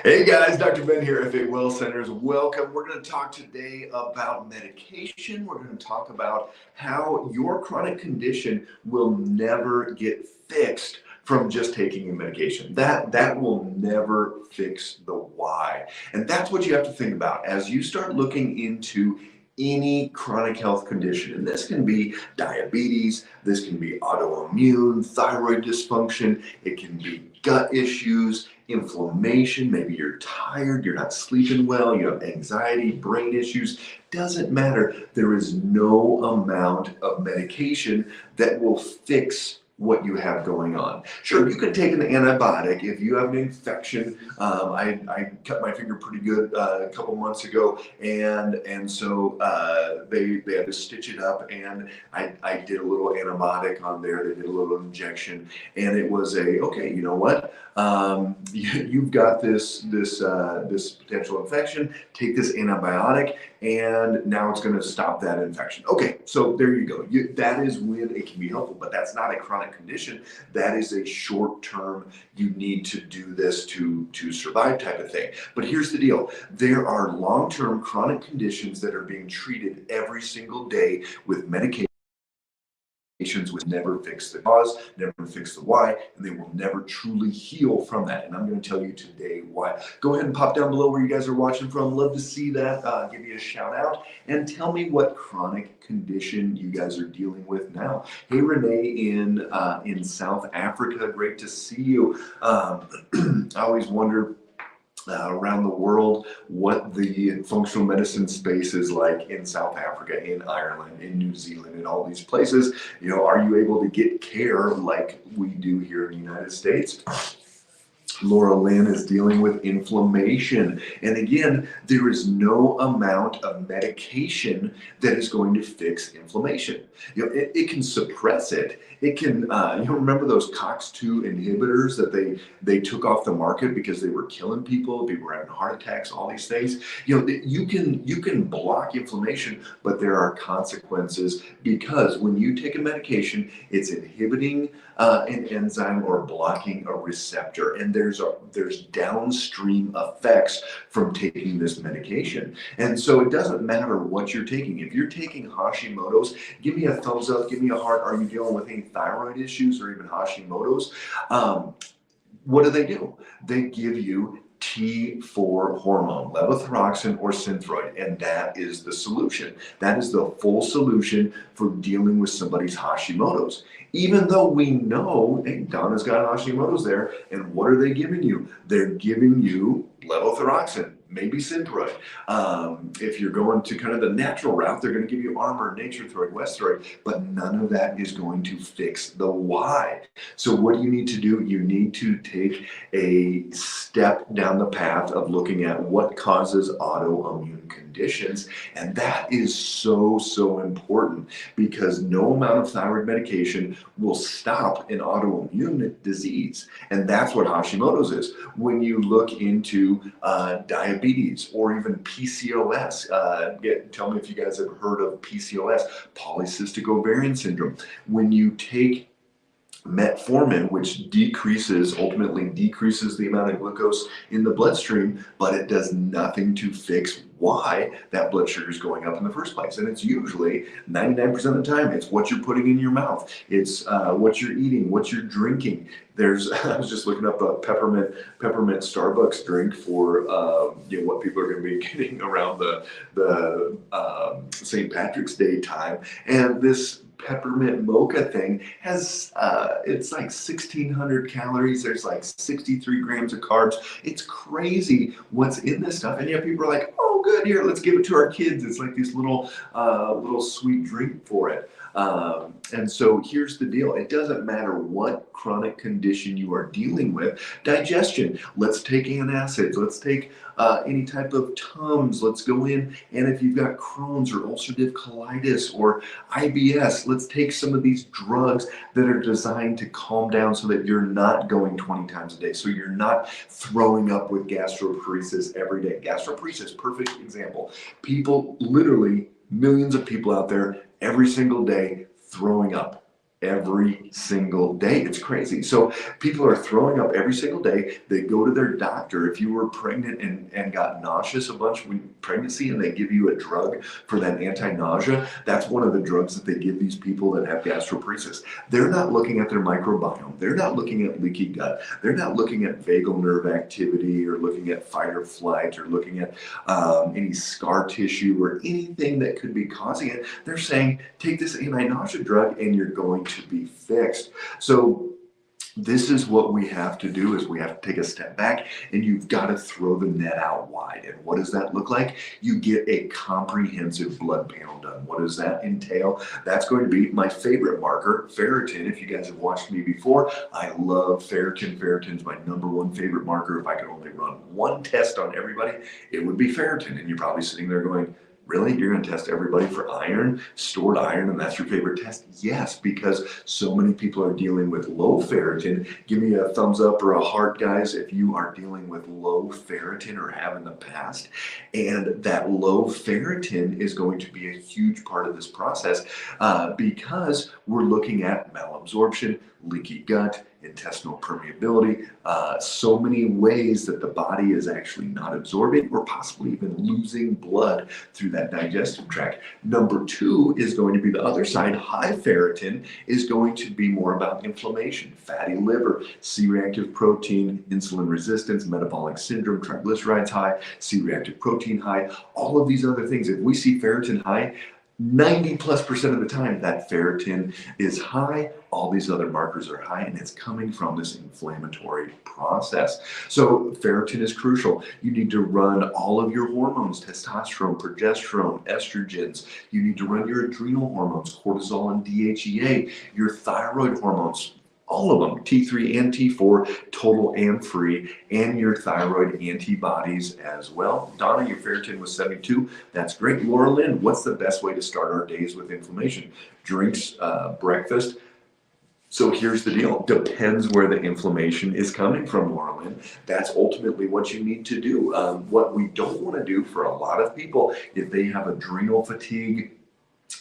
Hey guys, Dr. Ben here, FA Well Centers. Welcome. We're going to talk today about medication. We're going to talk about how your chronic condition will never get fixed from just taking a medication. That will never fix the why. And that's what you have to think about as you start looking into any chronic health condition. And this can be diabetes, this can be autoimmune, thyroid dysfunction, it can be gut issues, inflammation, maybe you're tired, you're not sleeping well, you have anxiety, brain issues. Doesn't matter. There is no amount of medication that will fix what you have going on. Sure, you can take an antibiotic if you have an infection. I cut my finger pretty good a couple months ago, and so they had to stitch it up, and I did a little antibiotic on there. They did a little injection, and it was okay. You know what? You've got this potential infection. Take this antibiotic, and now it's going to stop that infection. Okay, so there you go. That is when it can be helpful, but that's not a chronic condition. That is a short-term, you need to do this to survive type of thing. But here's the deal. There are long-term chronic conditions that are being treated every single day with medication. Will never fix the cause, never fix the why, and they will never truly heal from that. And I'm going to tell you today why. Go ahead and pop down below where you guys are watching from. Love to see that. Give me a shout out and tell me what chronic condition you guys are dealing with now. Hey, Renee in South Africa, great to see you. I always wonder around the world what the functional medicine space is like in South Africa, in Ireland, in New Zealand, in all these places. Are you able to get care like we do here in the United States? Laura Lynn is dealing with inflammation. And again, there is no amount of medication that is going to fix inflammation. It can suppress it. It can, remember those COX-2 inhibitors that they took off the market because they were killing people were having heart attacks, all these things. You can block inflammation, but there are consequences because when you take a medication, it's inhibiting an enzyme or blocking a receptor, and there's downstream effects from taking this medication. And so it doesn't matter what you're taking. If you're taking Hashimoto's, give me a thumbs up, give me a heart. Are you dealing with any thyroid issues or even Hashimoto's? What do? They give you T4 hormone, levothyroxine or Synthroid, and that is the solution. That is the full solution for dealing with somebody's Hashimoto's. Even though we know, hey, Donna's got Hashimoto's there, and what are they giving you? They're giving you levothyroxine, maybe Synthroid. If you're going to kind of the natural route, they're going to give you Armour, Nature-Throid, Westhroid, but none of that is going to fix the why. So what do you need to do? You need to take a step down the path of looking at what causes autoimmune conditions, and that is so important because no amount of thyroid medication will stop an autoimmune disease, and that's what Hashimoto's is. When you look into diabetes or even PCOS, tell me if you guys have heard of PCOS, polycystic ovarian syndrome. When you take metformin, which ultimately decreases the amount of glucose in the bloodstream, but it does nothing to fix why that blood sugar is going up in the first place. And it's usually 99% of the time, it's what you're putting in your mouth. It's what you're eating, what you're drinking. I was just looking up a peppermint Starbucks drink for what people are going to be getting around the St. Patrick's Day time. And this peppermint mocha thing has it's like 1,600 calories. There's like 63 grams of carbs. It's crazy what's in this stuff, and yet people are like, oh good, here, let's give it to our kids. It's like this little sweet drink for it. And so here's the deal. It doesn't matter what chronic condition you are dealing with. Digestion, let's take antacids, let's take any type of Tums, let's go in, and if you've got Crohn's or ulcerative colitis or IBS, let's take some of these drugs that are designed to calm down so that you're not going 20 times a day, so you're not throwing up with gastroparesis every day. Gastroparesis, perfect example. People, literally millions of people out there every single day throwing up. every single day. It's crazy. So people are throwing up every single day. They go to their doctor. If you were pregnant and got nauseous a bunch with pregnancy and they give you a drug for that anti-nausea, that's one of the drugs that they give these people that have gastroparesis. They're not looking at their microbiome. They're not looking at leaky gut. They're not looking at vagal nerve activity or looking at fight or flight or looking at any scar tissue or anything that could be causing it. They're saying, take this anti-nausea drug and you're going to be fixed. So this is what we have to do, is we have to take a step back and you've got to throw the net out wide. And what does that look like? You get a comprehensive blood panel done. What does that entail? That's going to be my favorite marker, ferritin. If you guys have watched me before, I love ferritin. Ferritin's my #1 favorite marker. If I could only run one test on everybody, it would be ferritin. And you're probably sitting there going, really? You're going to test everybody for iron, stored iron, and that's your favorite test? Yes, because so many people are dealing with low ferritin. Give me a thumbs up or a heart, guys, if you are dealing with low ferritin or have in the past. And that low ferritin is going to be a huge part of this process because we're looking at malabsorption, leaky gut, intestinal permeability, so many ways that the body is actually not absorbing or possibly even losing blood through that digestive tract. #2 is going to be the other side. High ferritin is going to be more about inflammation, fatty liver, C-reactive protein, insulin resistance, metabolic syndrome, triglycerides high, C-reactive protein high, all of these other things. If we see ferritin high, 90+% of the time that ferritin is high, all these other markers are high, and it's coming from this inflammatory process. So ferritin is crucial. You need to run all of your hormones, testosterone, progesterone, estrogens. You need to run your adrenal hormones, cortisol and DHEA, your thyroid hormones, all of them, T3 and T4, total and free, and your thyroid antibodies as well. Donna, your ferritin was 72. That's great. Laura Lynn, what's the best way to start our days with inflammation? Drinks, breakfast. So here's the deal. Depends where the inflammation is coming from, Laura Lynn. That's ultimately what you need to do. What we don't want to do for a lot of people, if they have adrenal fatigue,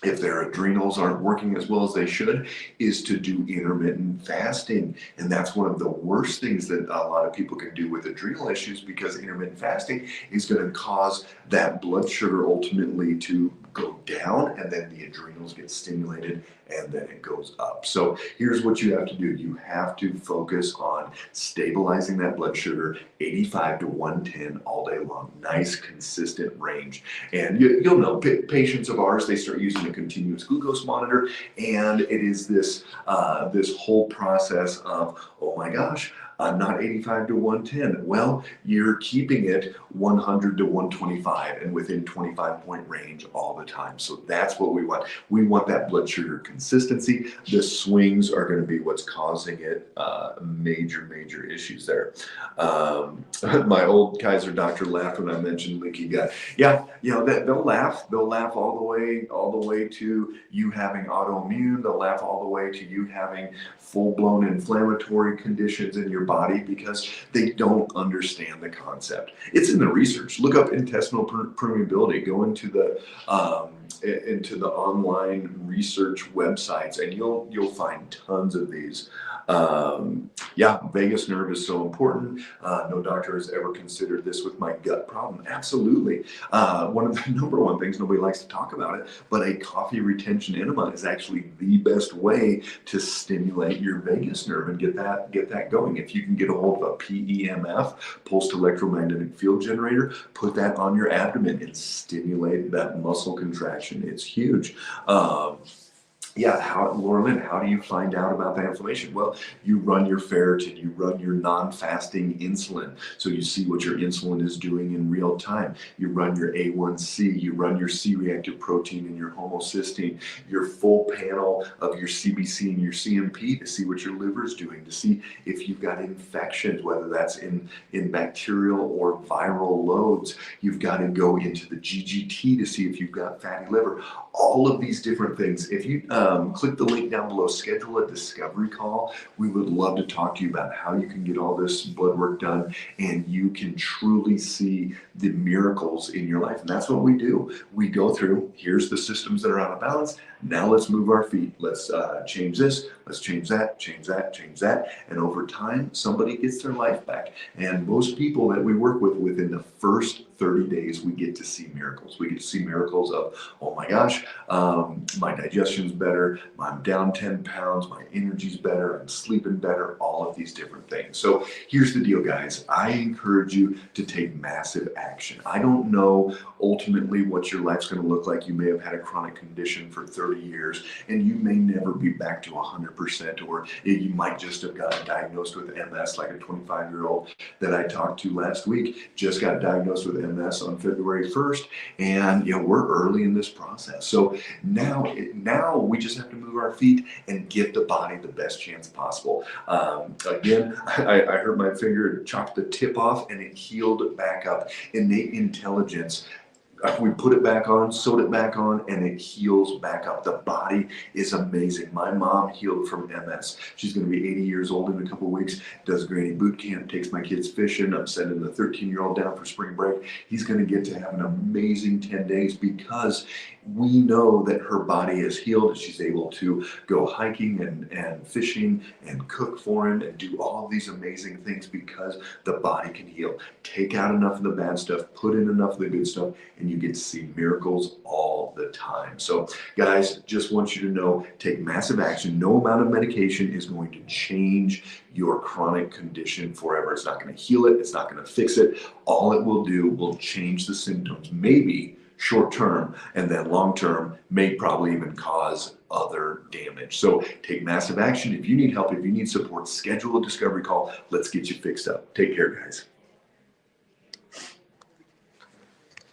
if their adrenals aren't working as well as they should, is to do intermittent fasting. And that's one of the worst things that a lot of people can do with adrenal issues, because intermittent fasting is going to cause that blood sugar ultimately to go down, and then the adrenals get stimulated and then it goes up. So here's what you have to do. You have to focus on stabilizing that blood sugar, 85 to 110 all day long. Nice, consistent range. And you'll know, patients of ours, they start using a continuous glucose monitor, and it is this whole process of, oh my gosh, I'm not 85 to 110. Well, you're keeping it 100 to 125 and within 25-point range all the time. So that's what we want. We want that blood sugar consistency. The swings are going to be what's causing it. Major issues there. My old Kaiser doctor laughed when I mentioned leaky gut. Yeah, they'll laugh. They'll laugh all the way to you having autoimmune. They'll laugh all the way to you having full-blown inflammatory conditions in your body, because they don't understand the concept. It's in the research. Look up intestinal permeability. Go into the online research websites, and you'll find tons of these. Vagus nerve is so important. No doctor has ever considered this with my gut problem. Absolutely. One of the #1 things, nobody likes to talk about it, but a coffee retention enema is actually the best way to stimulate your vagus nerve and get that going. If you can get a hold of a PEMF, pulsed electromagnetic field generator, put that on your abdomen and stimulate that muscle contraction. It's huge. Laura Lynn, how do you find out about that inflammation? Well, you run your ferritin, you run your non-fasting insulin, so you see what your insulin is doing in real time. You run your A1C, you run your C-reactive protein and your homocysteine, your full panel of your CBC and your CMP to see what your liver is doing, to see if you've got infections, whether that's in bacterial or viral loads. You've got to go into the GGT to see if you've got fatty liver. All of these different things. If you click the link down below, schedule a discovery call. We would love to talk to you about how you can get all this blood work done and you can truly see the miracles in your life. And that's what we do. We go through, here's the systems that are out of balance. Now let's move our feet. Let's change this. Let's change that, change that, change that. And over time, somebody gets their life back. And most people that we work with, within the first 30 days, we get to see miracles. We get to see miracles of, oh my gosh, my digestion's better, I'm down 10 pounds, my energy's better, I'm sleeping better, all of these different things. So here's the deal, guys. I encourage you to take massive action. I don't know ultimately what your life's going to look like. You may have had a chronic condition for 30 years and you may never be back to 100%, or you might just have gotten diagnosed with MS, like a 25-year-old that I talked to last week, just got diagnosed with MS on February 1st. And we're early in this process. So now we just have to move our feet and give the body the best chance possible. Again, I hurt my finger, chopped the tip off, and it healed back up. Innate intelligence. We put it back on, sewed it back on, and it heals back up. The body is amazing. My mom healed from MS. She's going to be 80 years old in a couple of weeks, does Granny Boot Camp, takes my kids fishing. I'm sending the 13-year-old down for spring break. He's going to get to have an amazing 10 days because we know that her body is healed. She's able to go hiking and fishing and cook for him and do all these amazing things because the body can heal. Take out enough of the bad stuff, put in enough of the good stuff, and you get to see miracles all the time. So guys, just want you to know, take massive action. No amount of medication is going to change your chronic condition forever. It's not going to heal it. It's not going to fix it. All it will do will change the symptoms, maybe short term, and then long term may probably even cause other damage. So take massive action. If you need help, if you need support, schedule a discovery call. Let's get you fixed up. Take care, guys.